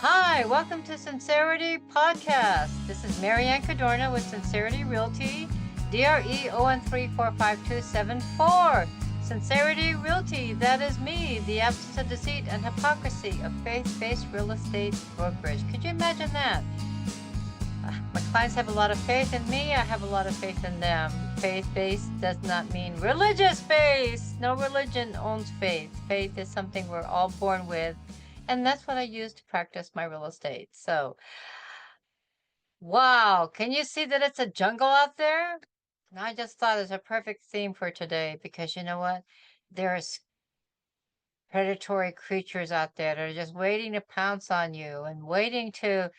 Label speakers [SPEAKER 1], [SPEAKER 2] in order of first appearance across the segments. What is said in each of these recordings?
[SPEAKER 1] Hi, welcome to Sincerity Podcast. This is Marianne Cadorna with Sincerity Realty, DRE01345274. Sincerity Realty, that is me, the absence of deceit and hypocrisy of faith-based real estate brokerage. Could you imagine that? My clients have a lot of faith in me. I have a lot of faith in them. Faith-based does not mean religious-based. No religion owns faith. Faith is something we're all born with. And that's what I use to practice my real estate. So, wow, can you see that it's a jungle out there? And I just thought it's a perfect theme for today because you know what? There's predatory creatures out there that are just waiting to pounce on you and waiting to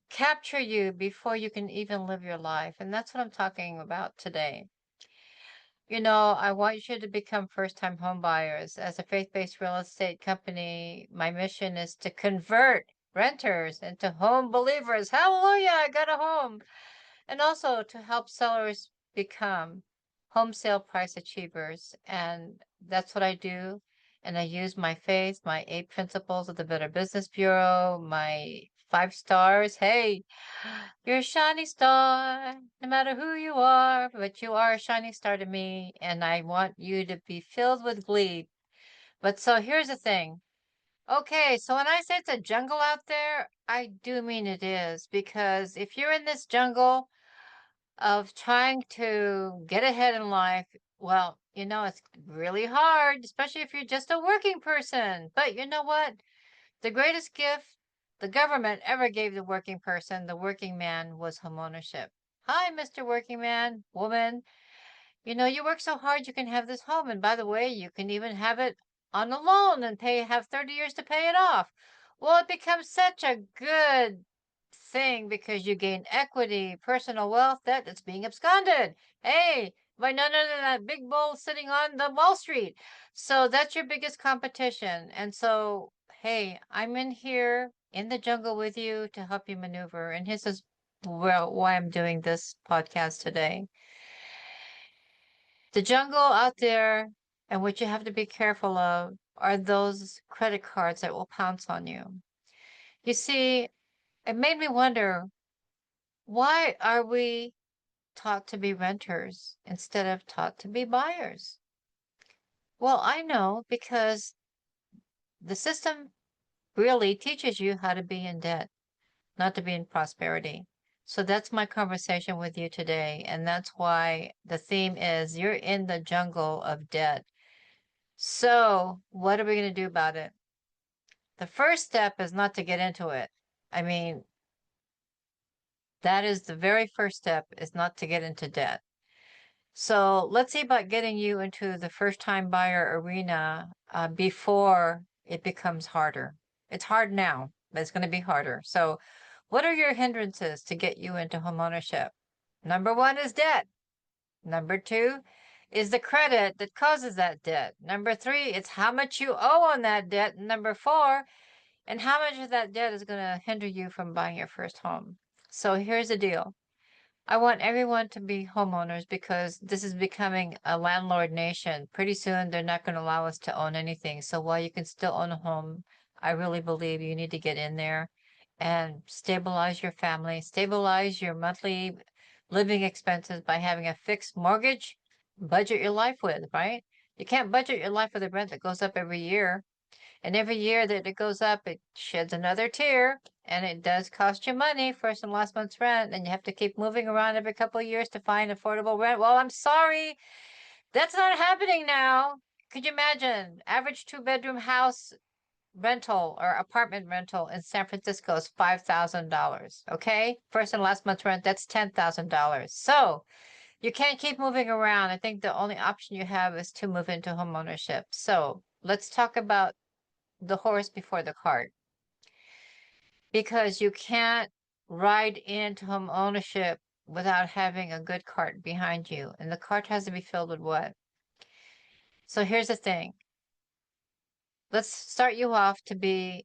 [SPEAKER 1] capture you before you can even live your life. And that's what I'm talking about today. You know, I want you to become first-time home buyers. As a faith-based real estate company, my mission is to convert renters into home believers. Hallelujah, I got a home. And also to help sellers become home sale price achievers. And that's what I do. And I use my faith, my 8 principles of the Better Business Bureau, my 5 stars. Hey, you're a shining star, no matter who you are, but you are a shining star to me, and I want you to be filled with glee. But so here's the thing. Okay, so when I say it's a jungle out there, I do mean it is, because if you're in this jungle of trying to get ahead in life, well, you know, it's really hard, especially if you're just a working person. But you know what? The greatest gift the government ever gave the working person, the working man, was homeownership. Hi, Mr. Working Man, woman. You know, you work so hard you can have this home. And by the way, you can even have it on a loan and have 30 years to pay it off. Well, it becomes such a good thing because you gain equity, personal wealth that's being absconded. Hey, by none other than that big bull sitting on the Wall Street. So that's your biggest competition. And so, hey, I'm in here in the jungle with you to help you maneuver. And this is why I'm doing this podcast today. The jungle out there and what you have to be careful of are those credit cards that will pounce on you. You see, it made me wonder, why are we taught to be renters instead of taught to be buyers? Well, I know because the system really teaches you how to be in debt, not to be in prosperity. So that's my conversation with you today. And that's why the theme is you're in the jungle of debt. So what are we going to do about it? The first step is not to get into it. I mean, that is the very first step, is not to get into debt. So let's see about getting you into the first time buyer arena before it becomes harder. It's hard now, but it's going to be harder. So what are your hindrances to get you into homeownership? Number one is debt. Number two is the credit that causes that debt. Number three, it's how much you owe on that debt. Number four, and how much of that debt is going to hinder you from buying your first home. So here's the deal. I want everyone to be homeowners because this is becoming a landlord nation. Pretty soon, they're not going to allow us to own anything. So while you can still own a home, I really believe you need to get in there and stabilize your family, stabilize your monthly living expenses by having a fixed mortgage, budget your life with, right? You can't budget your life with a rent that goes up every year. And every year that it goes up, it sheds another tear, and it does cost you money, first and last month's rent, and you have to keep moving around every couple of years to find affordable rent. Well, I'm sorry, that's not happening now. Could you imagine? Average 2 bedroom house rental or apartment rental in San Francisco is $5,000. Okay, first and last month's rent, that's $10,000. So you can't keep moving around. I think the only option you have is to move into homeownership. So let's talk about the horse before the cart, because you can't ride into home ownership without having a good cart behind you. And the cart has to be filled with what? So here's the thing. Let's start you off to be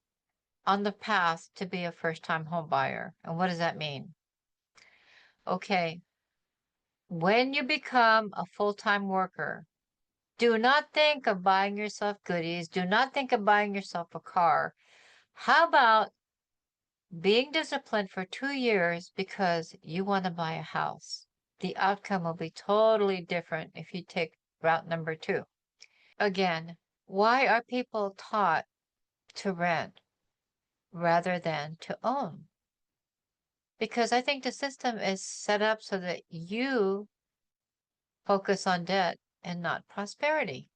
[SPEAKER 1] on the path to be a first-time home buyer. And what does that mean? Okay, when you become a full-time worker, do not think of buying yourself goodies. Do not think of buying yourself a car. How about Being disciplined for 2 years because you want to buy a house. The outcome will be totally different if you take route number 2. Again, why are people taught to rent rather than to own? Because I think the system is set up so that you focus on debt and not prosperity.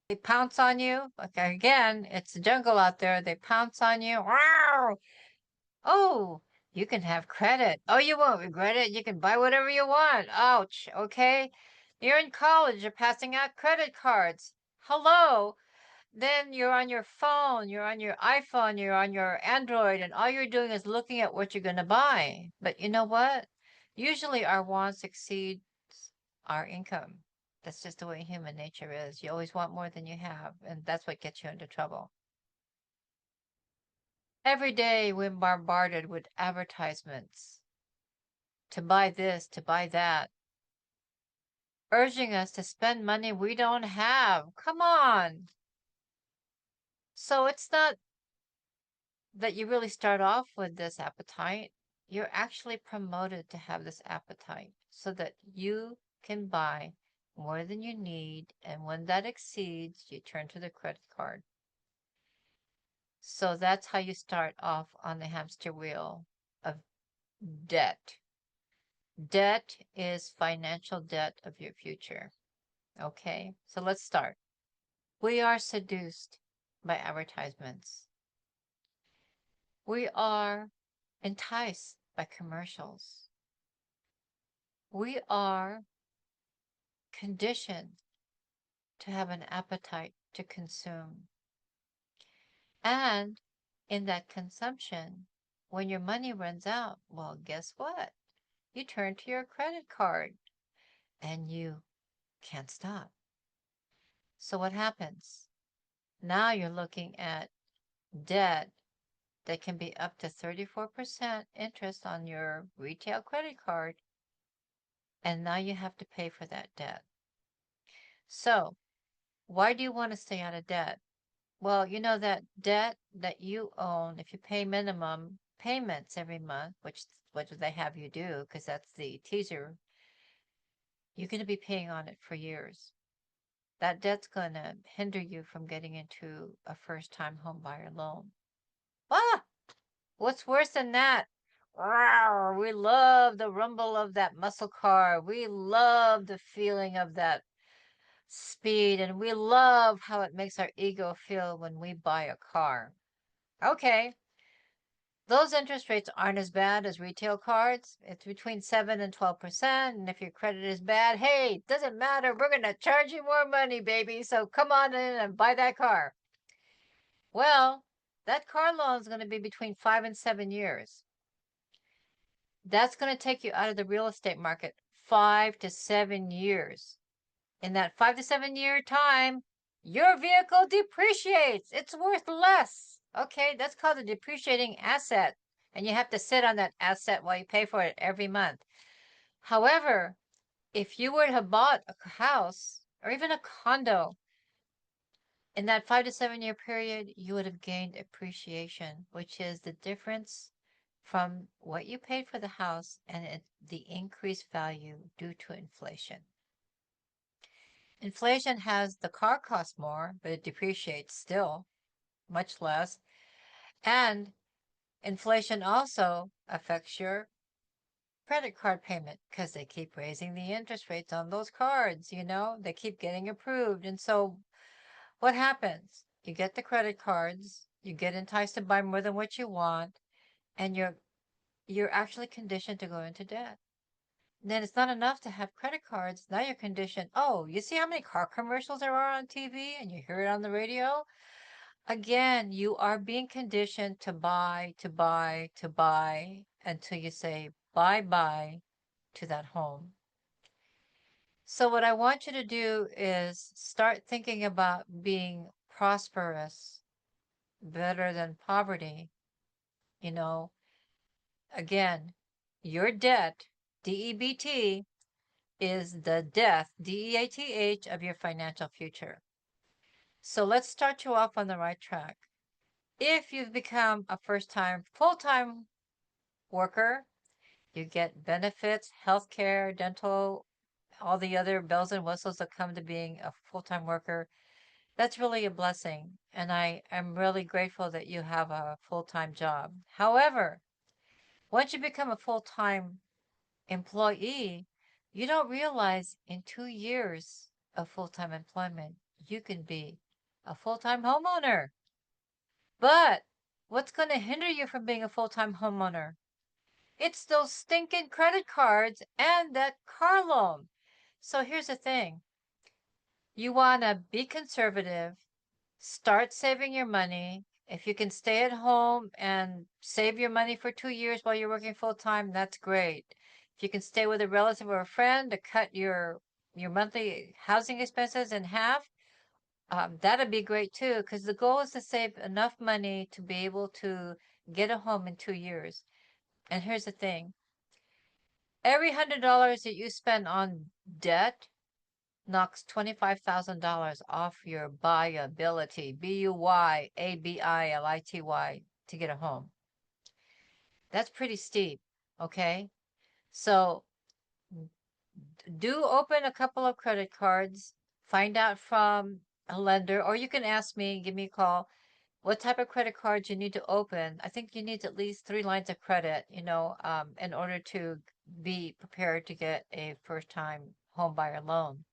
[SPEAKER 1] They pounce on you. Okay, again, it's a jungle out there. They pounce on you. Wow! Oh, you can have credit. Oh, you won't regret it. You can buy whatever you want. Ouch. Okay. You're in college. You're passing out credit cards. Hello. Then you're on your phone. You're on your iPhone. You're on your Android. And all you're doing is looking at what you're going to buy. But you know what? Usually our wants exceed our income. That's just the way human nature is. You always want more than you have. And that's what gets you into trouble. Every day we're bombarded with advertisements to buy this, to buy that, urging us to spend money we don't have. Come on. So it's not that you really start off with this appetite. You're actually promoted to have this appetite so that you can buy more than you need. And when that exceeds, you turn to the credit card. So that's how you start off on the hamster wheel of debt. Debt is financial debt of your future. Okay, so let's start. We are seduced by advertisements. We are enticed by commercials. We are conditioned to have an appetite to consume. And in that consumption, when your money runs out, well, guess what? You turn to your credit card and you can't stop. So what happens? Now you're looking at debt that can be up to 34% interest on your retail credit card. And now you have to pay for that debt. So, why do you want to stay out of debt? Well, you know that debt that you own, if you pay minimum payments every month, which they have you do, because that's the teaser, you're going to be paying on it for years. That debt's going to hinder you from getting into a first-time home buyer loan. Ah! What's worse than that? Wow, we love the rumble of that muscle car. We love the feeling of that speed, and we love how it makes our ego feel when we buy a car. Okay, those interest rates aren't as bad as retail cards. It's between 7 and 12%, and if your credit is bad, hey, doesn't matter. We're going to charge you more money, baby, so come on in and buy that car. Well, that car loan is going to be between 5 and 7 years. That's going to take you out of the real estate market 5 to 7 years. In that 5 to 7 year time, your vehicle depreciates. It's worth less. Okay, that's called a depreciating asset. And you have to sit on that asset while you pay for it every month. However, if you were to have bought a house or even a condo in that 5 to 7 year period, you would have gained appreciation, which is the difference from what you paid for the house and the increased value due to inflation. Inflation has the car cost more, but it depreciates still much less. And inflation also affects your credit card payment because they keep raising the interest rates on those cards, they keep getting approved. And so what happens? You get the credit cards, you get enticed to buy more than what you want, and you're actually conditioned to go into debt. Then it's not enough to have credit cards. Now you're conditioned. Oh, you see how many car commercials there are on TV and you hear it on the radio? Again, you are being conditioned to buy, to buy, to buy until you say bye-bye to that home. So what I want you to do is start thinking about being prosperous better than poverty. Again, your debt, DEBT, is the death, DEATH, of your financial future. So let's start you off on the right track. If you've become a first-time, full-time worker. You get benefits, healthcare, dental, all the other bells and whistles that come to being a full-time worker. That's really a blessing. And I am really grateful that you have a full-time job. However, once you become a full-time employee, you don't realize in 2 years of full-time employment, you can be a full-time homeowner. But what's going to hinder you from being a full-time homeowner? It's those stinking credit cards and that car loan. So here's the thing. You want to be conservative, start saving your money. If you can stay at home and save your money for 2 years while you're working full time, that's great. If you can stay with a relative or a friend to cut your monthly housing expenses in half, that'd be great too, because the goal is to save enough money to be able to get a home in 2 years. And here's the thing. Every $100 that you spend on debt knocks $25,000 off your buyability, buyability, to get a home. That's pretty steep, okay? So do open a couple of credit cards, find out from a lender, or you can ask me, give me a call, what type of credit cards you need to open. I think you need at least 3 lines of credit, in order to be prepared to get a first-time home buyer loan.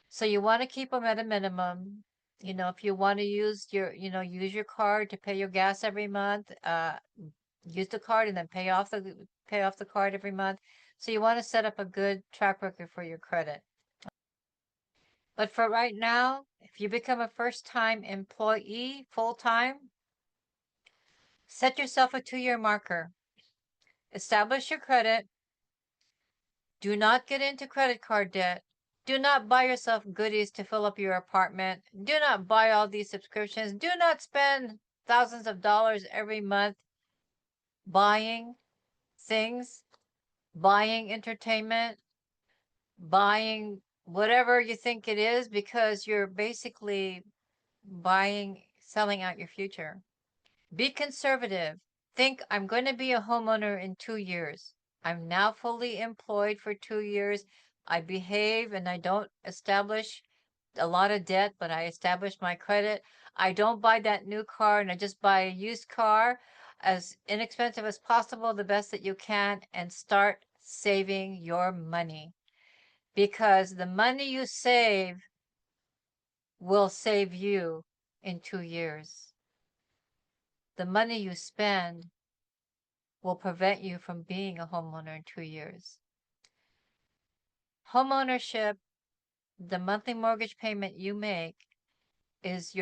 [SPEAKER 1] So you want to keep them at a minimum. If you want to use your card to pay your gas every month, use the card and then pay off the card every month. So you want to set up a good track record for your credit. But for right now, if you become a first-time employee full-time, set yourself a 2-year marker. Establish your credit. Do not get into credit card debt. Do not buy yourself goodies to fill up your apartment. Do not buy all these subscriptions. Do not spend thousands of dollars every month buying things, buying entertainment, buying whatever you think it is, because you're basically selling out your future. Be conservative. Think, I'm going to be a homeowner in 2 years. I'm now fully employed for 2 years. I behave and I don't establish a lot of debt, but I establish my credit. I don't buy that new car and I just buy a used car, as inexpensive as possible, the best that you can, and start saving your money. Because the money you save will save you in 2 years. The money you spend will prevent you from being a homeowner in 2 years. Homeownership, the monthly mortgage payment you make is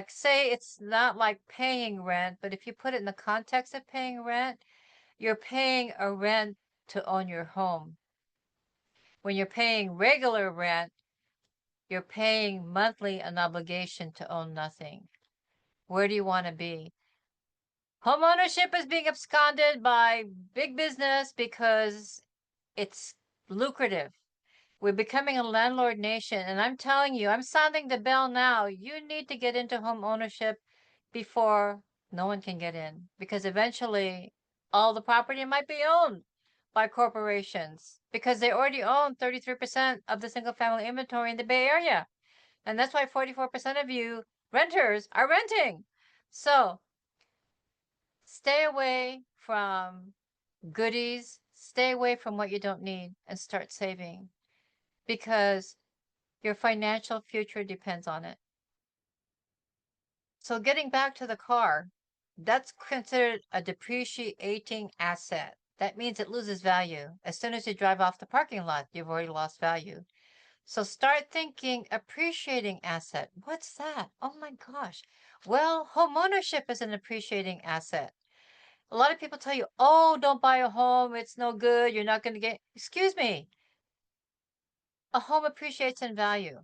[SPEAKER 1] say it's not like paying rent, but if you put it in the context of paying rent, you're paying a rent to own your home. When you're paying regular rent, you're paying monthly an obligation to own nothing. Where do you want to be? Homeownership is being absconded by big business because it's lucrative. We're becoming a landlord nation, and I'm telling you, I'm sounding the bell now. You need to get into home ownership before no one can get in, because eventually all the property might be owned by corporations, because they already own 33% of the single family inventory in the Bay Area. And that's why 44% of you renters are renting. So stay away from goodies, stay away from what you don't need, and start saving, because your financial future depends on it. So getting back to the car, that's considered a depreciating asset. That means it loses value. As soon as you drive off the parking lot, you've already lost value. So start thinking appreciating asset. What's that? Oh my gosh. Well, homeownership is an appreciating asset. A lot of people tell you, oh, don't buy a home. It's no good. You're not going to get, excuse me. A home appreciates in value.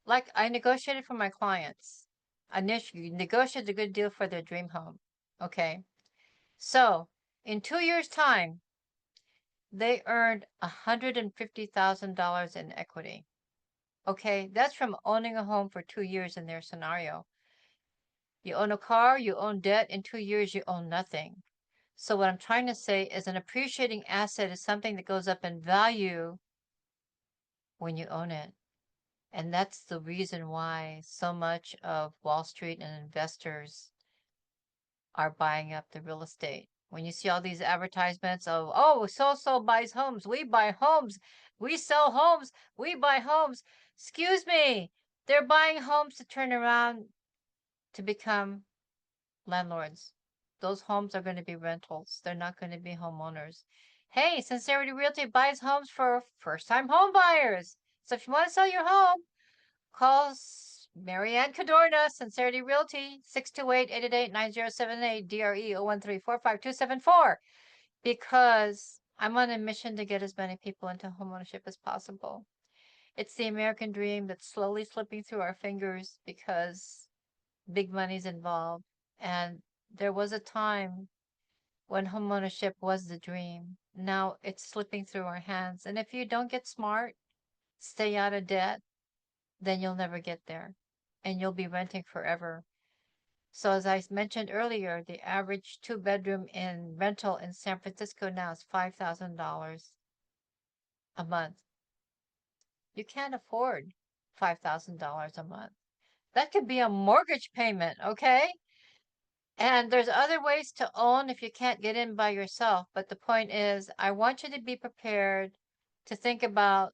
[SPEAKER 1] Like I negotiated for my clients. I negotiated a good deal for their dream home. Okay. So in 2 years' time, they earned $150,000 in equity. Okay. That's from owning a home for 2 years in their scenario. You own a car, you own debt. In 2 years, you own nothing. So what I'm trying to say is an appreciating asset is something that goes up in value when you own it. And that's the reason why so much of Wall Street and investors are buying up the real estate. When you see all these advertisements of, oh, so buys homes, we buy homes, we sell homes, we buy homes. Excuse me, they're buying homes to turn around to become landlords. Those homes are going to be rentals. They're not going to be homeowners. Hey, Sincerity Realty buys homes for first-time home buyers. So if you want to sell your home, call Marianne Cadorna, Sincerity Realty, 628-888-9078, DRE 013-45274, because I'm on a mission to get as many people into homeownership as possible. It's the American dream that's slowly slipping through our fingers because big money's involved. And there was a time when homeownership was the dream. Now it's slipping through our hands. And if you don't get smart, stay out of debt, then you'll never get there. And you'll be renting forever. So as I mentioned earlier, the average two-bedroom in rental in San Francisco now is $5,000 a month. You can't afford $5,000 a month. That could be a mortgage payment, okay? And there's other ways to own if you can't get in by yourself. But the point is, I want you to be prepared to think about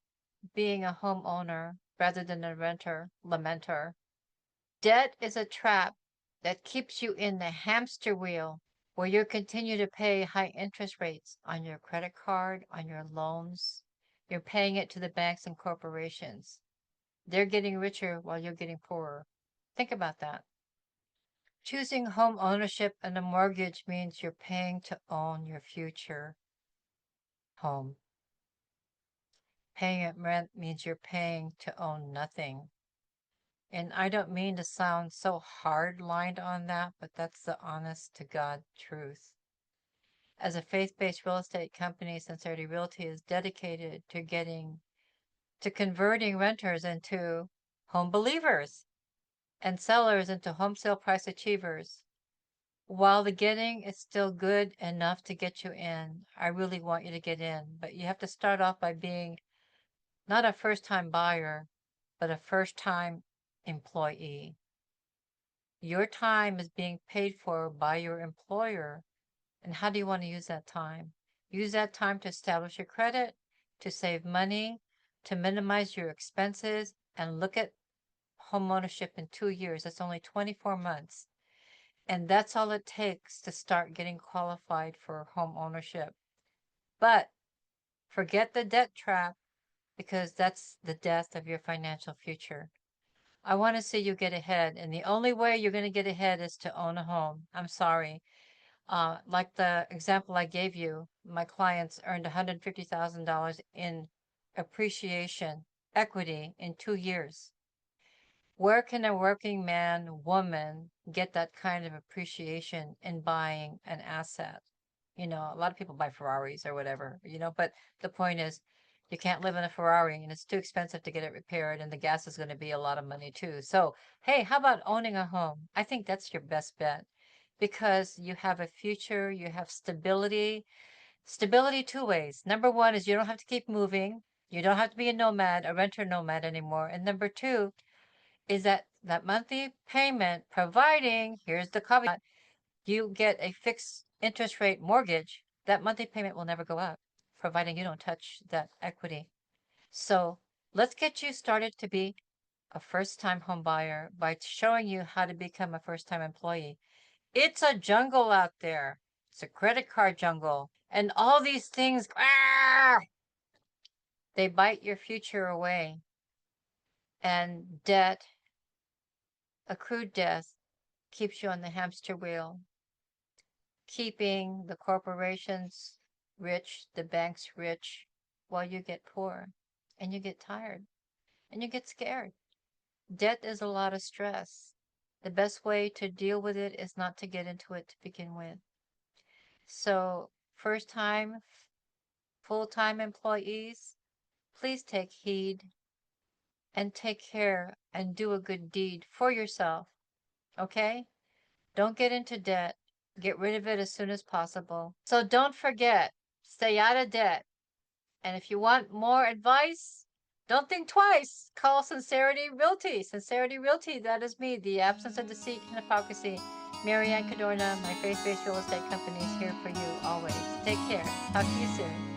[SPEAKER 1] being a homeowner rather than a renter, lamenter. Debt is a trap that keeps you in the hamster wheel where you continue to pay high interest rates on your credit card, on your loans. You're paying it to the banks and corporations. They're getting richer while you're getting poorer. Think about that. Choosing home ownership and a mortgage means you're paying to own your future home. Paying it rent means you're paying to own nothing. And I don't mean to sound so hard-lined on that, but that's the honest to God truth. As a faith-based real estate company, Sincerity Realty is dedicated to converting renters into home believers and sellers into home sale price achievers. While the getting is still good enough to get you in, I really want you to get in, but you have to start off by being not a first-time buyer, but a first-time employee. Your time is being paid for by your employer. And how do you want to use that time? Use that time to establish your credit, to save money, to minimize your expenses, and look at homeownership in 2 years. That's only 24 months. And that's all it takes to start getting qualified for home ownership. But forget the debt trap because that's the death of your financial future. I want to see you get ahead, and the only way you're going to get ahead is to own a home. I'm sorry. Like the example I gave you, my clients earned $150,000 in appreciation equity in 2 years. Where can a working man, woman get that kind of appreciation in buying an asset? You know, a lot of people buy Ferraris or whatever, but the point is you can't live in a Ferrari and it's too expensive to get it repaired and the gas is going to be a lot of money too. So, hey, how about owning a home? I think that's your best bet because you have a future, you have stability. Stability two ways. Number one is you don't have to keep moving. You don't have to be a nomad, a renter nomad anymore. And number two, is that monthly payment, providing, here's the caveat, you get a fixed interest rate mortgage, that monthly payment will never go up, providing you don't touch that equity. So let's get you started to be a first-time home buyer by showing you how to become a first-time employee. It's a jungle out there. It's a credit card jungle. And all these things, they bite your future away. And debt, accrued debt, keeps you on the hamster wheel, keeping the corporations rich, the banks rich, while you get poor and you get tired and you get scared. Debt is a lot of stress. The best way to deal with it is not to get into it to begin with. So, first time, full time employees, please take heed and take care and do a good deed for yourself. Okay? Don't get into debt. Get rid of it as soon as possible. So don't forget, stay out of debt. And if you want more advice, don't think twice. Call Sincerity Realty. Sincerity Realty, that is me, the absence of deceit and hypocrisy. Marianne Cadorna, my faith-based real estate company, is here for you always. Take care. Talk to you soon.